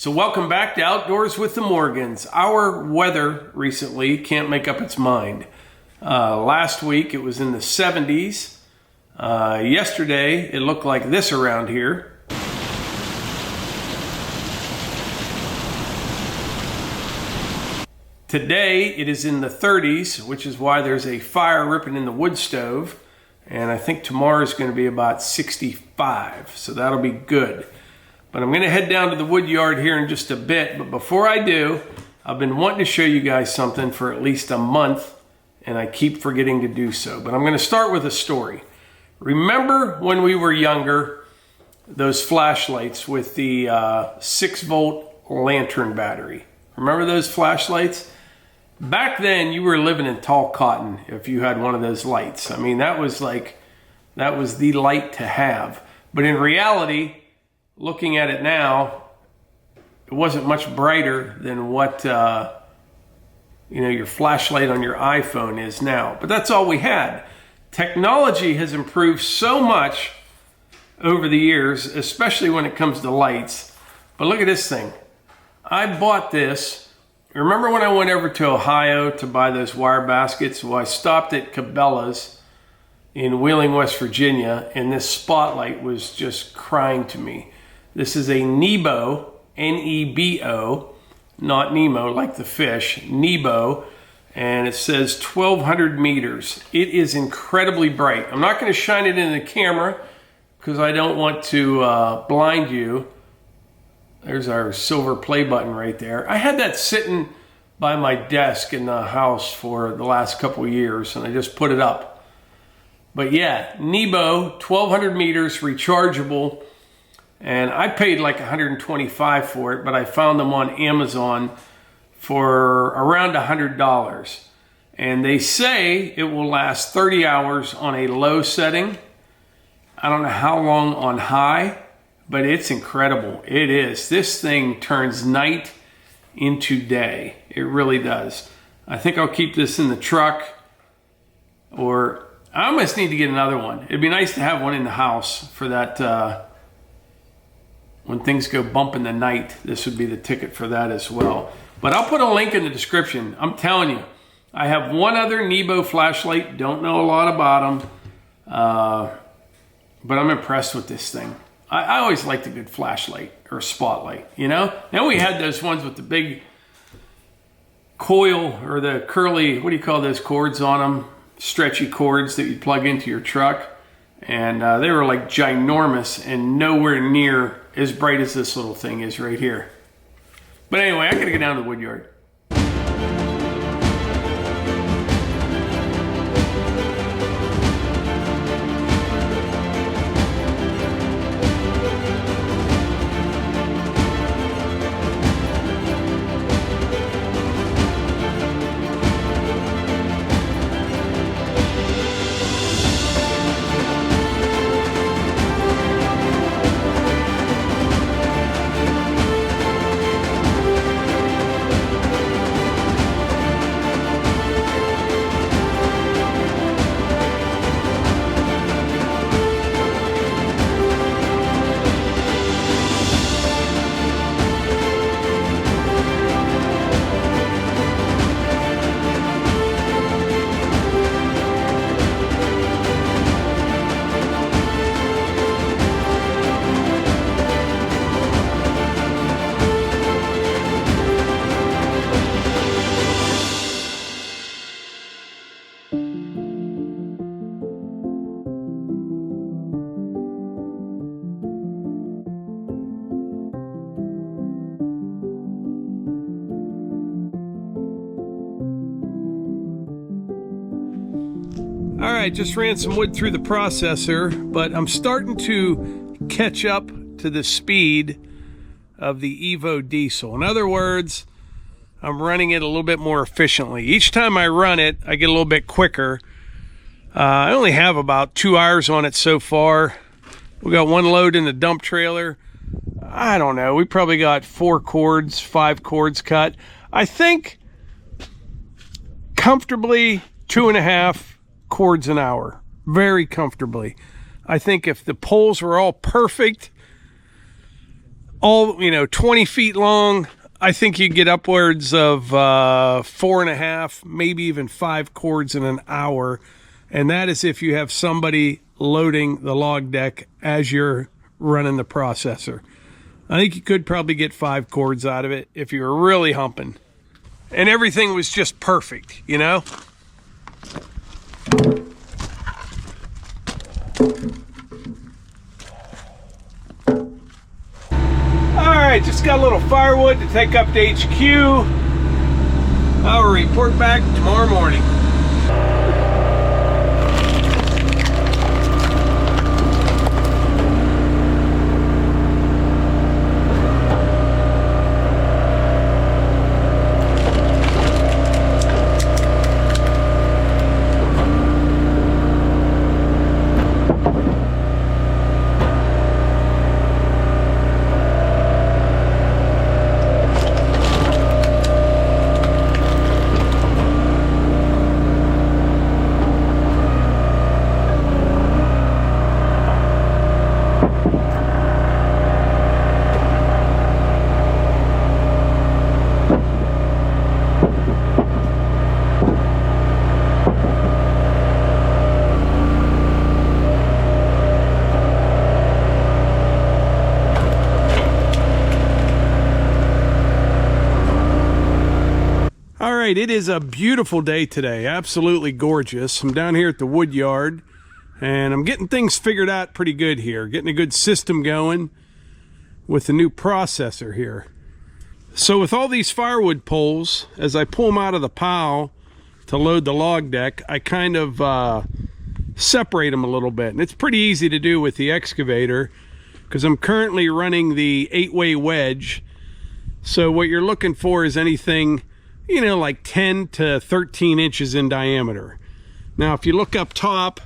So welcome back to Outdoors with the Morgans. Our weather recently can't make up its mind. Last week it was in the 70s. Yesterday it looked like this around here. Today it is in the 30s, which is why there's a fire ripping in the wood stove. And I think tomorrow is going to be about 65, so that'll be good. But I'm going to head down to the wood yard here in just a bit. But before I do, I've been wanting to show you guys something for at least a month, and I keep forgetting to do so. But I'm going to start with a story. Remember when we were younger, those flashlights with the 6-volt lantern battery? Remember those flashlights? Back then, you were living in tall cotton if you had one of those lights. I mean, that was the light to have. But in reality, looking at it now, it wasn't much brighter than what your flashlight on your iPhone is now. But that's all we had. Technology has improved so much over the years, especially when it comes to lights. But look at this thing. I bought this. Remember when I went over to Ohio to buy those wire baskets? Well, I stopped at Cabela's in Wheeling, West Virginia, and this spotlight was just crying to me. This is a Nebo, N-E-B-O, not Nemo like the fish, Nebo, and it says 1200 meters. It is incredibly bright. I'm not going to shine it in the camera because I don't want to blind you. There's our silver play button right there. I had that sitting by my desk in the house for the last couple of years, and I just put it up. But yeah, Nebo, 1200 meters, rechargeable. And I paid like $125 for it, but I found them on Amazon for around $100. And they say it will last 30 hours on a low setting. I don't know how long on high, but it's incredible. It is. This thing turns night into day. It really does. I think I'll keep this in the truck, or I almost need to get another one. It'd be nice to have one in the house for that, when things go bump in the night. This would be the ticket for that as well. But I'll put a link in the description. I'm telling you, I have one other Nebo flashlight. Don't know a lot about them. But I'm impressed with this thing. I always liked a good flashlight or spotlight, you know? Then we had those ones with the big coil or the curly, what do you call those cords on them? Stretchy cords that you plug into your truck. And they were like ginormous and nowhere near as bright as this little thing is right here. But anyway, I gotta get down to the wood yard. All right, just ran some wood through the processor, but I'm starting to catch up to the speed of the EVO diesel. In other words, I'm running it a little bit more efficiently. Each time I run it, I get a little bit quicker. I only have about 2 hours on it so far. We got one load in the dump trailer. I don't know, we probably got 4 cords, 5 cords cut. I think comfortably 2.5 cords an hour, very comfortably. I think if the poles were all perfect, all, you know, 20 feet long. I think you get upwards of 4.5, maybe even 5 cords in an hour. And that is if you have somebody loading the log deck as you're running the processor. I think you could probably get 5 cords out of it if you were really humping. And everything was just perfect, you know? Alright, just got a little firewood to take up to HQ. I'll report back tomorrow morning. It is a beautiful day today, absolutely gorgeous. I'm down here at the wood yard and I'm getting things figured out pretty good here, getting a good system going with the new processor here. So with all these firewood poles, as I pull them out of the pile to load the log deck, I kind of separate them a little bit, and it's pretty easy to do with the excavator because I'm currently running the 8-way wedge. So what you're looking for is anything, you know, like 10 to 13 inches in diameter. Now, if you look up top,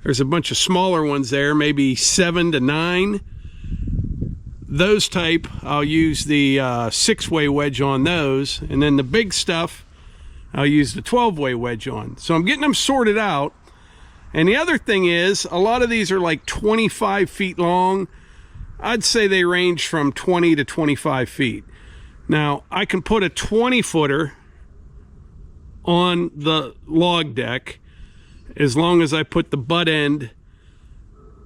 there's a bunch of smaller ones there, maybe 7 to 9. Those type, I'll use the 6-way wedge on those, and then the big stuff, I'll use the 12-way wedge on. So I'm getting them sorted out. And the other thing is, a lot of these are like 25 feet long. I'd say they range from 20 to 25 feet. Now, I can put a 20-footer on the log deck as long as I put the butt end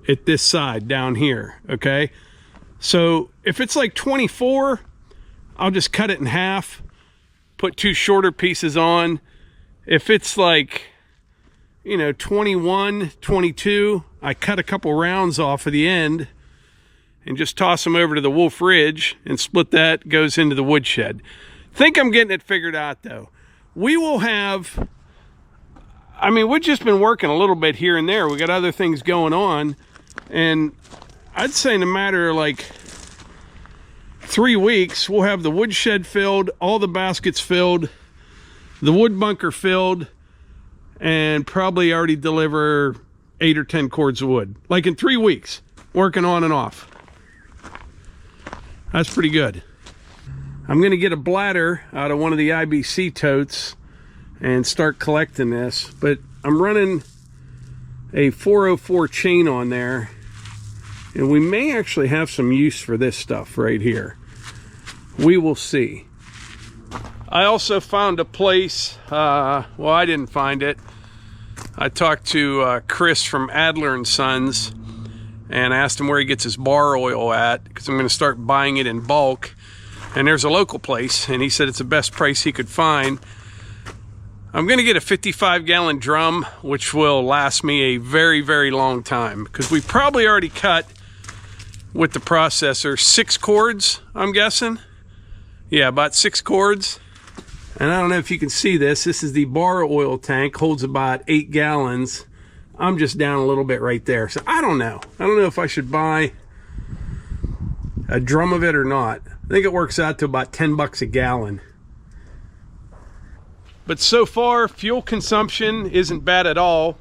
at this side down here, okay? So if it's like 24, I'll just cut it in half, put 2 shorter pieces on. If it's like, you know, 21, 22, I cut a couple rounds off of the end and just toss them over to the Wolfe Ridge and split that, goes into the woodshed. Think I'm getting it figured out though. We will have, I mean, we've just been working a little bit here and there. We got other things going on, and I'd say in a matter of like 3 weeks, we'll have the woodshed filled, all the baskets filled, the wood bunker filled, and probably already deliver 8 or 10 cords of wood. Like in 3 weeks, working on and off. That's pretty good. I'm gonna get a bladder out of one of the IBC totes and start collecting this, but I'm running a 404 chain on there, and we may actually have some use for this stuff right here. We will see. I also found a place, well, I didn't find it. I talked to Chris from Adler & Sons and asked him where he gets his bar oil at, because I'm going to start buying it in bulk. And there's a local place, and he said it's the best price he could find. I'm going to get a 55-gallon drum, which will last me a very, very long time, because we probably already cut with the processor 6 cords, I'm guessing. Yeah, about 6 cords. And I don't know if you can see this. This is the bar oil tank, holds about 8 gallons. I'm just down a little bit right there. So I don't know. I don't know if I should buy a drum of it or not. I think it works out to about 10 bucks a gallon. But so far, fuel consumption isn't bad at all.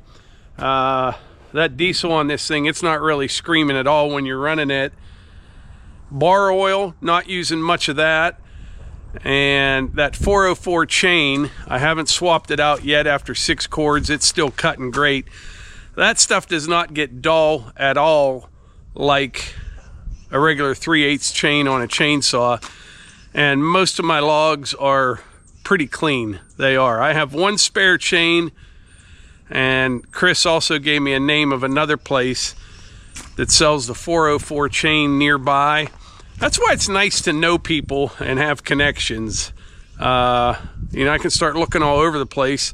That diesel on this thing, it's not really screaming at all when you're running it. Bar oil, not using much of that. And that 404 chain, I haven't swapped it out yet after 6 cords. It's still cutting great. That stuff does not get dull at all like a regular 3/8 chain on a chainsaw, and most of my logs are pretty clean. They are. I have one spare chain, and Chris also gave me a name of another place that sells the 404 chain nearby. That's why it's nice to know people and have connections. You know, I can start looking all over the place,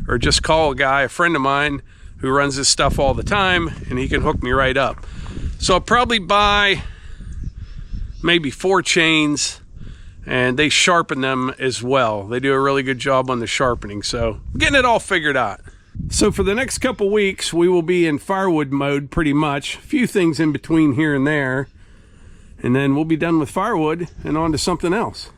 or just call a guy, a friend of mine, who runs this stuff all the time, and he can hook me right up. So I'll probably buy maybe 4 chains, and they sharpen them as well. They do a really good job on the sharpening, so I'm getting it all figured out. So for the next couple weeks, we will be in firewood mode pretty much. A few things in between here and there, and then we'll be done with firewood and on to something else.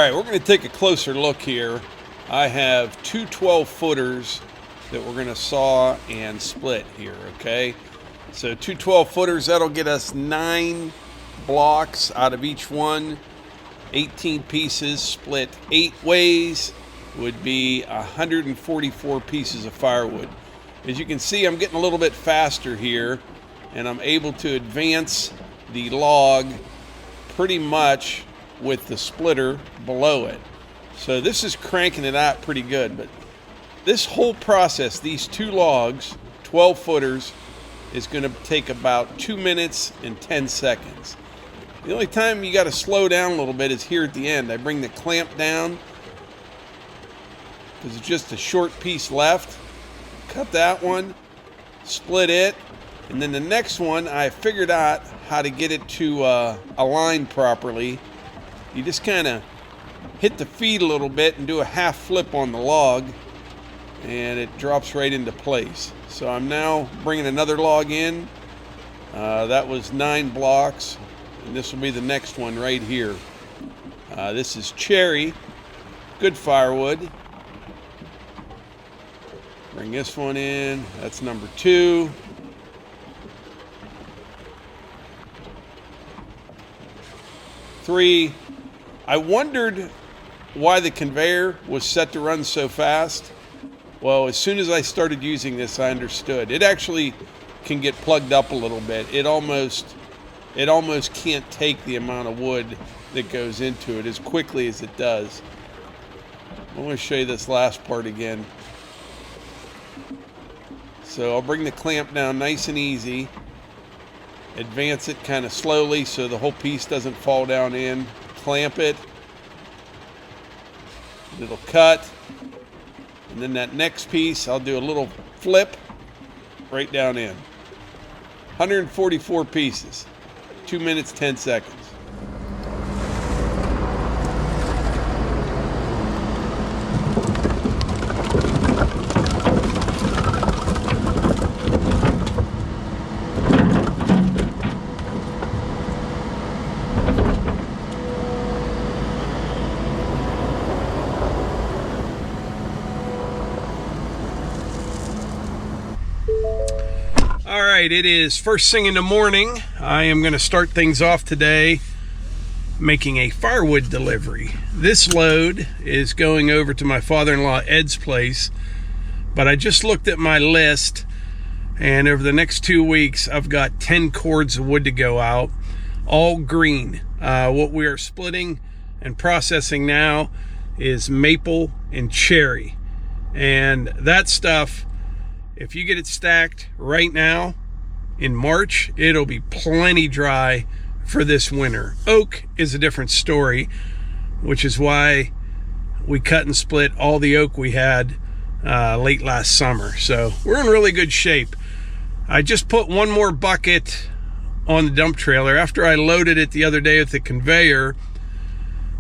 We're going to take a closer look here. I have 2 12-footers that we're going to saw and split here, okay? So 2 12-footers, that'll get us 9 blocks out of each one. 18 pieces split 8 ways would be 144 pieces of firewood. As you can see, I'm getting a little bit faster here, and I'm able to advance the log pretty much with the splitter below it. So this is cranking it out pretty good, but this whole process, these 2 logs, 12-footers, is going to take about 2 minutes and 10 seconds. The only time you got to slow down a little bit is here at the end. I bring the clamp down because it's just a short piece left. Cut that one, split it, and then the next one I figured out how to get it to align properly. You just kind of hit the feet a little bit and do a half flip on the log, and it drops right into place. So I'm now bringing another log in. That was 9 blocks, and this will be the next one right here. This is cherry, good firewood. Bring this one in. That's number 2. 3. I wondered why the conveyor was set to run so fast. Well, as soon as I started using this, I understood. It actually can get plugged up a little bit. It almost can't take the amount of wood that goes into it as quickly as it does. I'm going to show you this last part again. So I'll bring the clamp down nice and easy. Advance it kind of slowly so the whole piece doesn't fall down in. Clamp it. It'll cut. And then that next piece, I'll do a little flip right down in. 144 pieces. 2 minutes, 10 seconds. All right, it is first thing in the morning. I am going to start things off today making a firewood delivery. This load is going over to my father-in-law Ed's place, but I just looked at my list, and over the next 2 weeks I've got 10 cords of wood to go out. all green. What we are splitting and processing now is maple and cherry. And that stuff, if you get it stacked right now in March, it'll be plenty dry for this winter. Oak is a different story, which is why we cut and split all the oak we had late last summer. So we're in really good shape. I just put one more bucket on the dump trailer. After I loaded it the other day with the conveyor,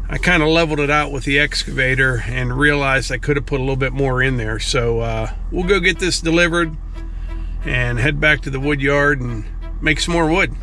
I kind of leveled it out with the excavator and realized I could have put a little bit more in there. So we'll go get this delivered and head back to the wood yard and make some more wood.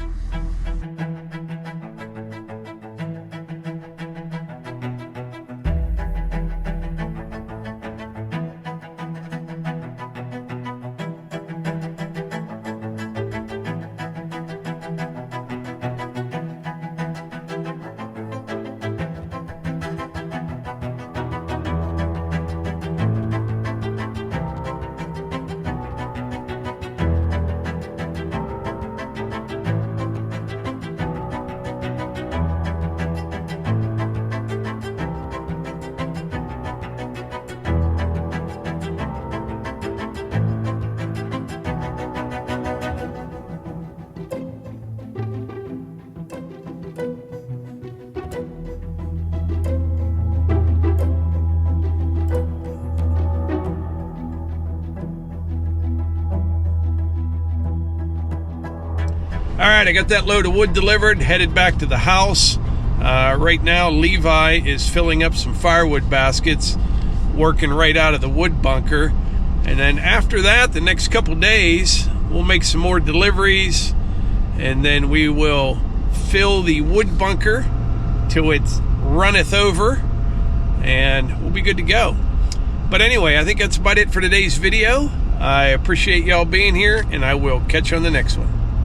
All right, I got that load of wood delivered, headed back to the house. Right now, Levi is filling up some firewood baskets, working right out of the wood bunker. And then after that, the next couple days, we'll make some more deliveries, and then we will fill the wood bunker till it runneth over, and we'll be good to go. But anyway, I think that's about it for today's video. I appreciate y'all being here, and I will catch you on the next one.